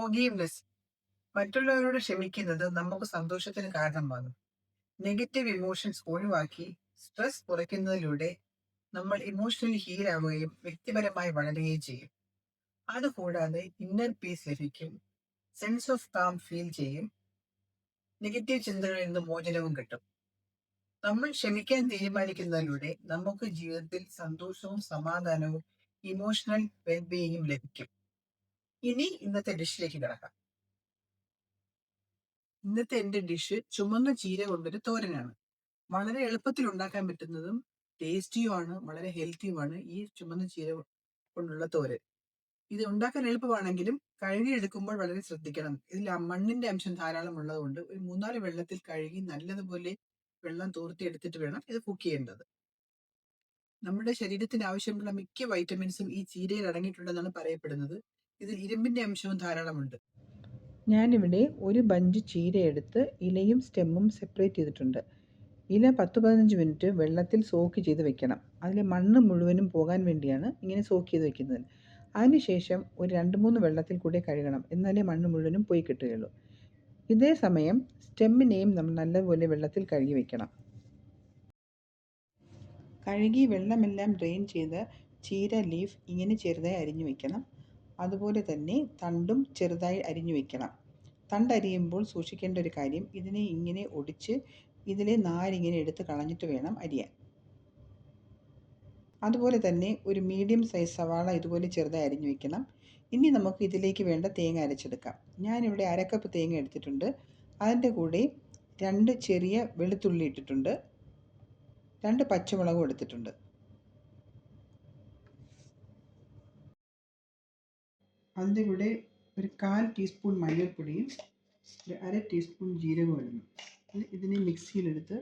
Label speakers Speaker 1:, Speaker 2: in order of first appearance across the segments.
Speaker 1: Forgiveness. മറ്റുള്ളവരോട് ക്ഷമിക്കുന്നത് നമുക്ക് സന്തോഷത്തിന് കാരണമാകും. നെഗറ്റീവ് ഇമോഷൻസ് ഒഴിവാക്കി സ്ട്രെസ് കുറയ്ക്കുന്നതിലൂടെ നമ്മൾ ഇമോഷണലി ഹീൽ ആവുകയും വ്യക്തിപരമായി വളരുകയും ചെയ്യും. അതുകൂടാതെ ഇന്നർ പീസ് ലഭിക്കും, സെൻസ് ഓഫ് കാം ഫീൽ ചെയ്യും, നെഗറ്റീവ് ചിന്തകളിൽ നിന്ന് മോചനവും കിട്ടും. നമ്മൾ ക്ഷമിക്കാൻ തീരുമാനിക്കുന്നതിലൂടെ നമുക്ക് ജീവിതത്തിൽ സന്തോഷവും സമാധാനവും ഇമോഷണൽ വെൽബീയിങ്ങും ലഭിക്കും. ഇനി ഇന്നത്തെ ഡിഷിലേക്ക് കിടക്കാം. ഇന്നത്തെ എൻ്റെ ഡിഷ് ചുമന്ന ചീര കൊണ്ടൊരു തോരനാണ്. വളരെ എളുപ്പത്തിൽ ഉണ്ടാക്കാൻ പറ്റുന്നതും ടേസ്റ്റിയുമാണ്, വളരെ ഹെൽത്തിയുമാണ് ഈ ചുമന്ന ചീര കൊണ്ടുള്ള തോരൻ. ഇത് ഉണ്ടാക്കാൻ എളുപ്പമാണെങ്കിലും കഴുകിയെടുക്കുമ്പോൾ വളരെ ശ്രദ്ധിക്കണം. ഇതിൽ മണ്ണിന്റെ അംശം ധാരാളം ഉള്ളതുകൊണ്ട് ഒരു 3-4 വെള്ളത്തിൽ കഴുകി നല്ലതുപോലെ വെള്ളം തോർത്തിയെടുത്തിട്ട് വേണം ഇത് കുക്ക് ചെയ്യേണ്ടത്. നമ്മുടെ ശരീരത്തിന് ആവശ്യമുള്ള മിക്ക വൈറ്റമിൻസും ഈ ചീരയിൽ അടങ്ങിയിട്ടുണ്ടെന്നാണ് പറയപ്പെടുന്നത്. ഇതിൽ ഇരുമ്പിന്റെ അംശവും ധാരാളമുണ്ട്. ഞാനിവിടെ ഒരു ബഞ്ച് ചീര എടുത്ത് ഇലയും സ്റ്റെമ്മും സെപ്പറേറ്റ് ചെയ്തിട്ടുണ്ട്. ഇല 10-15 മിനിറ്റ് വെള്ളത്തിൽ സോക്ക് ചെയ്ത് വെക്കണം. അതിലെ മണ്ണ് മുഴുവനും പോകാൻ വേണ്ടിയാണ് ഇങ്ങനെ സോക്ക് ചെയ്ത് വെക്കുന്നത്. അതിനുശേഷം ഒരു 2-3 വെള്ളത്തിൽ കൂടെ കഴുകണം, എന്നാലേ മണ്ണ് മുഴുവനും പോയി കിട്ടുകയുള്ളൂ. ഇതേ സമയം സ്റ്റെമ്മിനെയും നമ്മൾ നല്ലപോലെ വെള്ളത്തിൽ കഴുകി വെക്കണം. കഴുകി വെള്ളമെല്ലാം ഡ്രെയിൻ ചെയ്ത് ചീര ലീഫ് ഇങ്ങനെ ചെറുതായി അരിഞ്ഞു വെക്കണം. അതുപോലെ തന്നെ തണ്ടും ചെറുതായി അരിഞ്ഞു വെക്കണം. തണ്ടരിയുമ്പോൾ സൂക്ഷിക്കേണ്ട ഒരു കാര്യം, ഇതിനെ ഇങ്ങനെ ഒടിച്ച് ഇതിലെ നാരിങ്ങനെ എടുത്ത് കളഞ്ഞിട്ട് വേണം അരിയാൻ. അതുപോലെ തന്നെ ഒരു മീഡിയം സൈസ് സവാള ഇതുപോലെ ചെറുതായി അരിഞ്ഞു വെക്കണം. ഇനി നമുക്ക് ഇതിലേക്ക് വേണ്ട തേങ്ങ അരച്ചെടുക്കാം. ഞാനിവിടെ 1/2 കപ്പ് തേങ്ങ എടുത്തിട്ടുണ്ട്. അതിൻ്റെ കൂടെ 2 ചെറിയ വെളുത്തുള്ളി ഇട്ടിട്ടുണ്ട്, 2 പച്ചമുളകും എടുത്തിട്ടുണ്ട്. അതിൻ്റെ കൂടെ ഒരു 1/4 ടീസ്പൂൺ മഞ്ഞൾപ്പൊടിയും ഒരു 1/2 ടീസ്പൂൺ ജീരകവും ഇടണം. ഇതിനെ മിക്സിയിലെടുത്ത്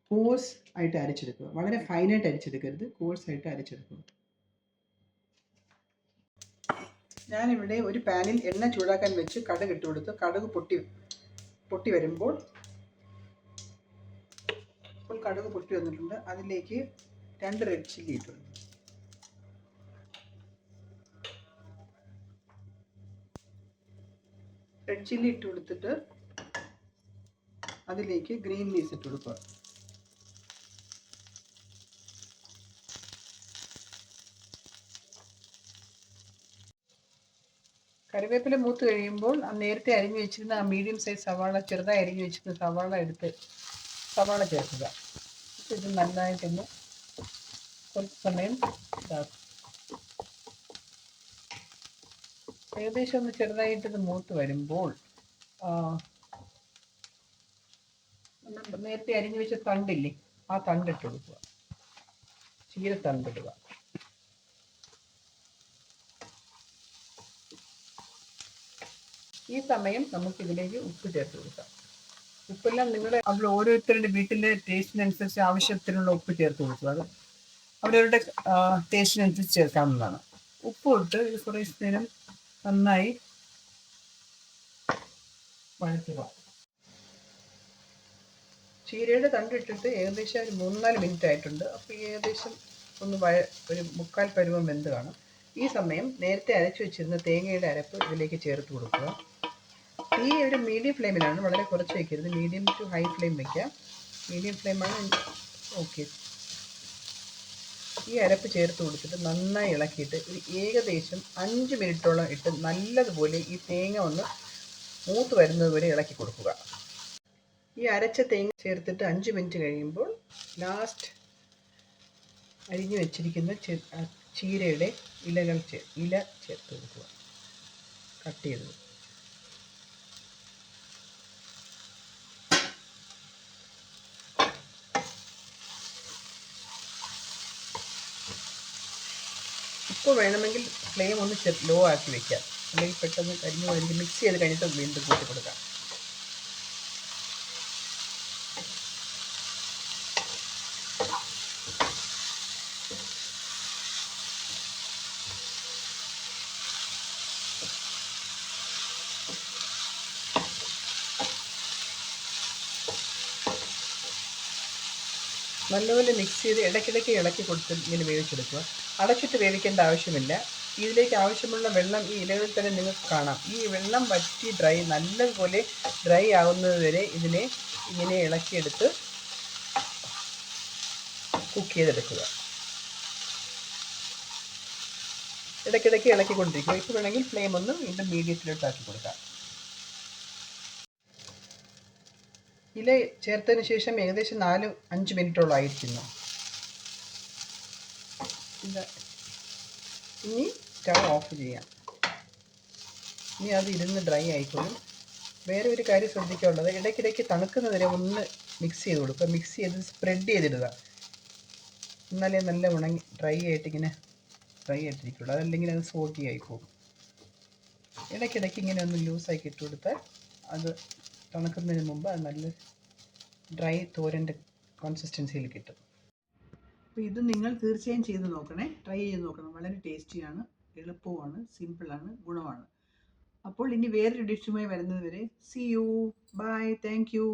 Speaker 1: കോഴ്സ് ആയിട്ട് അരച്ചെടുക്കുക. വളരെ ഫൈനായിട്ട് അരച്ചെടുക്കരുത്, കോഴ്സ് ആയിട്ട് അരച്ചെടുക്കുക. ഞാനിവിടെ ഒരു പാനിൽ എണ്ണ ചൂടാക്കാൻ വെച്ച് കടുക് ഇട്ട് കൊടുത്ത് കടുക് പൊട്ടി വരുമ്പോൾ കടുക് പൊട്ടി വന്നിട്ടുണ്ട്. അതിലേക്ക് 2 റെഡ് ചില്ലി ഇട്ടു. റെഡ് ചില്ലി ഇട്ട് കൊടുത്തിട്ട് അതിലേക്ക് ഗ്രീൻ പീസ് ഇട്ട് കൊടുക്കുക. കറിവേപ്പില മൂത്ത് കഴിയുമ്പോൾ നേരത്തെ അരിഞ്ഞു വെച്ചിരുന്ന ആ മീഡിയം സൈസ് സവാള, ചെറുതായി അരിഞ്ഞു വെച്ചിരുന്ന സവാള ചേർക്കുക. ഇത് നന്നായിട്ടൊന്ന് കുറച്ച് സമയം ഇതാക്കും. ഏകദേശം ഒന്ന് ചെറുതായിട്ടത് മൂത്ത് വരുമ്പോൾ നേരത്തെ അരിഞ്ഞു വെച്ച തണ്ടില്ലേ, ആ തണ്ടിട്ട് കൊടുക്കുക. ചീര തണ്ടിടുക. ഈ സമയം നമുക്കിതിലേക്ക് ഉപ്പ് ചേർത്ത് കൊടുക്കാം. ഉപ്പെല്ലാം അവർ ഓരോരുത്തരുടെ വീട്ടിലെ ടേസ്റ്റിനനുസരിച്ച് ആവശ്യത്തിനുള്ള ഉപ്പ് ചേർത്ത് കൊടുക്കുക. അത് അവരവരുടെ ടേസ്റ്റിനനുസരിച്ച് ചേർക്കാവുന്നതാണ്. ഉപ്പ് ഇട്ട് കുറച്ച് നേരം നന്നായി വഴറ്റുക. ചീരയുടെ തണ്ടിട്ടിട്ട് ഏകദേശം ഒരു 3-4 മിനിറ്റ് ആയിട്ടുണ്ട്. അപ്പോൾ ഏകദേശം ഒരു 1/4 പരുവം വെന്ത് കാണും. ഈ സമയം നേരത്തെ അരച്ചു വെച്ചിരുന്ന തേങ്ങയുടെ അരപ്പ് ഇതിലേക്ക് ചേർത്ത് കൊടുക്കുക. തീ ഒരു മീഡിയം ഫ്ലെയിമിലാണ്, വളരെ കുറച്ച് വയ്ക്കരുത്. മീഡിയം ടു ഹൈ ഫ്ലെയിം വയ്ക്കാം. മീഡിയം ഫ്ലെയിമാണ് ഓക്കെ. ഈ അരപ്പ് ചേർത്ത് കൊടുത്തിട്ട് നന്നായി ഇളക്കിയിട്ട് ഒരു ഏകദേശം 5 മിനിറ്റോളം ഇട്ട് നല്ലതുപോലെ ഈ തേങ്ങ ഒന്ന് മൂത്ത് വരുന്നത് വരെ ഇളക്കി കൊടുക്കുക. ഈ അരച്ച തേങ്ങ ചേർത്തിട്ട് 5 മിനിറ്റ് കഴിയുമ്പോൾ ലാസ്റ്റ് അരിഞ്ഞു വെച്ചിരിക്കുന്ന ചീരയുടെ ഇല ചേർത്ത് കൊടുക്കുക, കട്ട് ചെയ്തത്. ഇപ്പോൾ വേണമെങ്കിൽ ഫ്ലെയിം ഒന്ന് ലോ ആക്കി വെക്കാം, അല്ലെങ്കിൽ പെട്ടെന്ന് കരിഞ്ഞു പോയി. മിക്സ് ചെയ്ത് കഴിഞ്ഞിട്ട് വീണ്ടും കൂട്ടി കൊടുക്കാം. നല്ലപോലെ മിക്സ് ചെയ്ത് ഇടയ്ക്കിടയ്ക്ക് ഇളക്കി കൊടുത്ത് ഇങ്ങനെ വേവിച്ചെടുക്കുക. അടച്ചിട്ട് വേവിക്കേണ്ട ആവശ്യമില്ല. ഇതിലേക്ക് ആവശ്യമുള്ള വെള്ളം ഈ ഇലകളിൽ തന്നെ നിങ്ങൾക്ക് കാണാം. ഈ വെള്ളം വറ്റി നല്ലതുപോലെ ഡ്രൈ ആകുന്നത് വരെ ഇതിനെ ഇങ്ങനെ ഇളക്കിയെടുത്ത് കുക്ക് ചെയ്തെടുക്കുക. ഇടയ്ക്കിടയ്ക്ക് ഇളക്കിക്കൊണ്ടിരിക്കുക. ഇപ്പോൾ വേണമെങ്കിൽ ഫ്ലെയിം ഒന്ന് വീണ്ടും മീഡിയത്തിലോട്ട് ആക്കി കൊടുക്കാം. ഇല ചേർത്തതിന് ശേഷം ഏകദേശം 4-5 മിനിറ്റോളം ആയിരിക്കുന്നു. ഇനി സ്റ്റവ് ഓഫ് ചെയ്യാം. ഇനി അത് ഇരുന്ന് ഡ്രൈ ആയിക്കോളും. വേറെ ഒരു കാര്യം ശ്രദ്ധിക്കാനുള്ളത്, ഇടയ്ക്കിടയ്ക്ക് തണുക്കുന്നതിനെ ഒന്ന് മിക്സ് ചെയ്ത് കൊടുക്കുക. മിക്സ് ചെയ്ത് സ്പ്രെഡ് ചെയ്തിടുക. എന്നാലേ നല്ല ഉണങ്ങി ഡ്രൈ ആയിട്ടിരിക്കുള്ളൂ. അതല്ലെങ്കിൽ അത് സോഗി ആയി പോകും. ഇടയ്ക്കിടയ്ക്ക് ഇങ്ങനെ ഒന്ന് ലൂസാക്കി ഇട്ട് കൊടുത്താൽ അത് തണുക്കുന്നതിന് മുമ്പ് അത് നല്ല ഡ്രൈ തോരൻ്റെ കൺസിസ്റ്റൻസിയിൽ കിട്ടും. അപ്പോൾ ഇത് നിങ്ങൾ തീർച്ചയായും ചെയ്ത് നോക്കണേ, ട്രൈ ചെയ്ത് നോക്കണം. വളരെ ടേസ്റ്റിയാണ്, എളുപ്പമാണ്, സിമ്പിളാണ്, ഗുണമാണ്. അപ്പോൾ ഇനി വേറൊരു ഡിഷുമായി വരുന്നത് വരെ see you, bye, thank U.